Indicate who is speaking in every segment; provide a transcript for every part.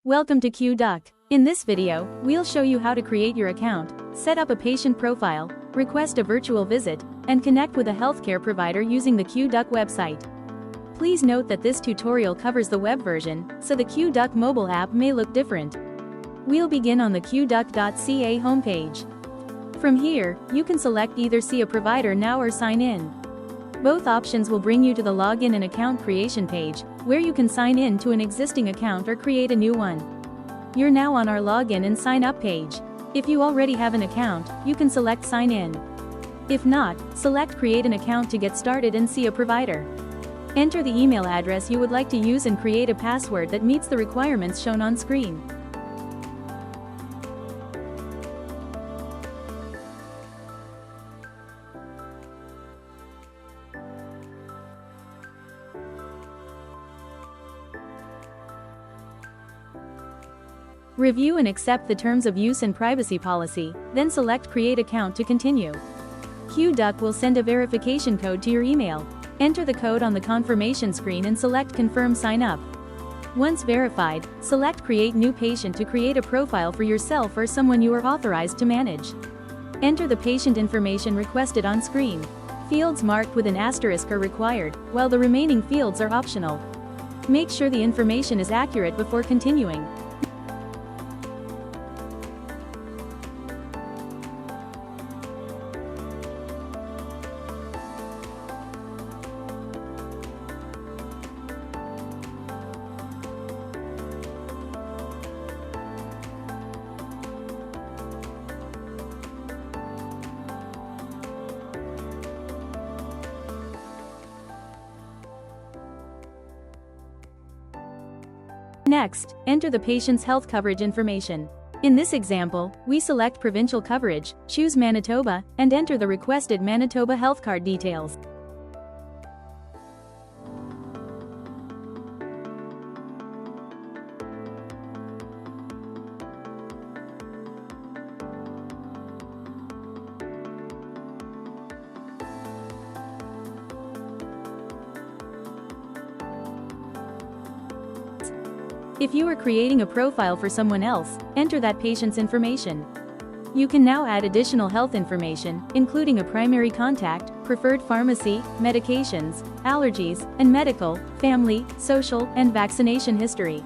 Speaker 1: Welcome to QDoc. In this video, we'll show you how to create your account, set up a patient profile, request a virtual visit, and connect with a healthcare provider using the QDoc website. Please note that this tutorial covers the web version, so the QDoc mobile app may look different. We'll begin on the QDoc.ca homepage. From here, you can select either see a provider now or sign in. Both options will bring you to the login and account creation page, where you can sign in to an existing account or create a new one. You're now on our login and sign up page. If you already have an account, you can select sign in. If not, select create an account to get started and see a provider. Enter the email address you would like to use and create a password that meets the requirements shown on screen. Review and accept the terms of use and privacy policy, then select Create Account to continue. QDoc will send a verification code to your email. Enter the code on the confirmation screen and select Confirm Sign Up. Once verified, select Create New Patient to create a profile for yourself or someone you are authorized to manage. Enter the patient information requested on screen. Fields marked with an asterisk are required, while the remaining fields are optional. Make sure the information is accurate before continuing. Next, enter the patient's health coverage information. In this example, we select provincial coverage, choose Manitoba, and enter the requested Manitoba health card details. If you are creating a profile for someone else, enter that patient's information. You can now add additional health information, including a primary contact, preferred pharmacy, medications, allergies, and medical, family, social, and vaccination history.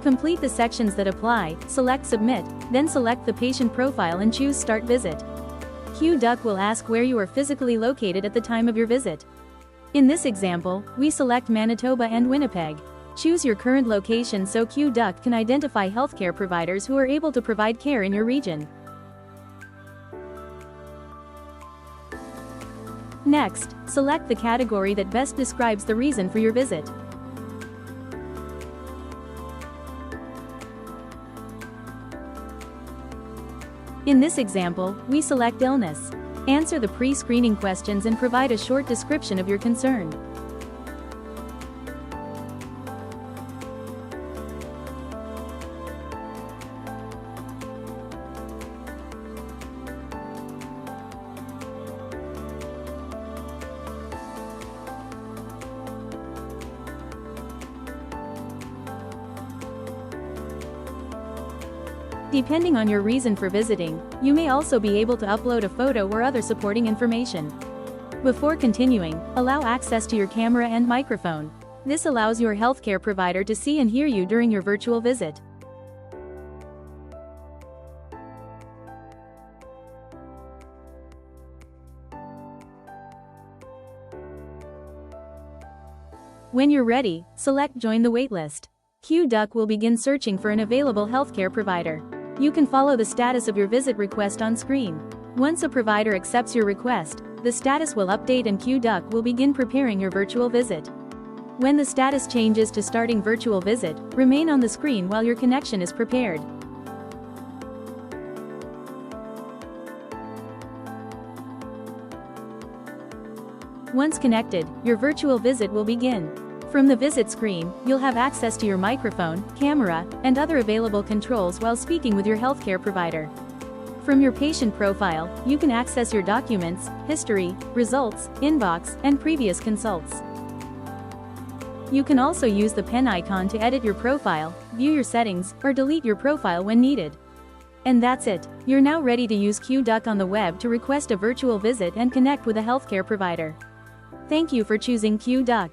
Speaker 1: Complete the sections that apply, select Submit, then select the patient profile and choose Start Visit. QDoc will ask where you are physically located at the time of your visit. In this example, we select Manitoba and Winnipeg. Choose your current location so QDoc can identify healthcare providers who are able to provide care in your region. Next, select the category that best describes the reason for your visit. In this example, we select illness. Answer the pre-screening questions and provide a short description of your concern. Depending on your reason for visiting, you may also be able to upload a photo or other supporting information. Before continuing, allow access to your camera and microphone. This allows your healthcare provider to see and hear you during your virtual visit. When you're ready, select Join the waitlist. QDoc will begin searching for an available healthcare provider. You can follow the status of your visit request on screen. Once a provider accepts your request, the status will update and QDoc will begin preparing your virtual visit. When the status changes to starting virtual visit, remain on the screen while your connection is prepared. Once connected, your virtual visit will begin. From the visit screen, you'll have access to your microphone, camera, and other available controls while speaking with your healthcare provider. From your patient profile, you can access your documents, history, results, inbox, and previous consults. You can also use the pen icon to edit your profile, view your settings, or delete your profile when needed. And that's it. You're now ready to use QDoc on the web to request a virtual visit and connect with a healthcare provider. Thank you for choosing QDoc.